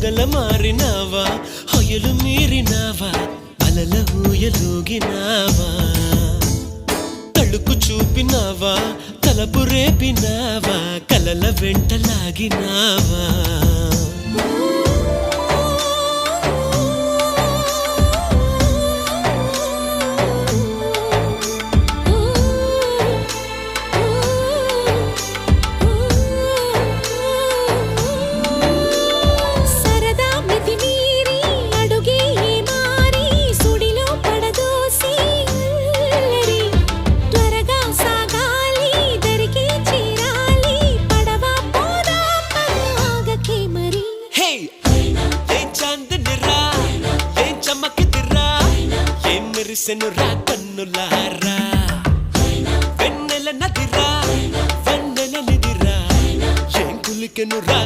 మొగల మారినావా హొయలు మీరినావా అలల ఊయలూగినావా తళుకు చూపినావా తలపు రేపినావా కలల వెంటలాగినావా మెరిసెనురా కన్నులారా వెన్నెల నదిరా వెన్నెల నిదిరా ఏం కులికెనురా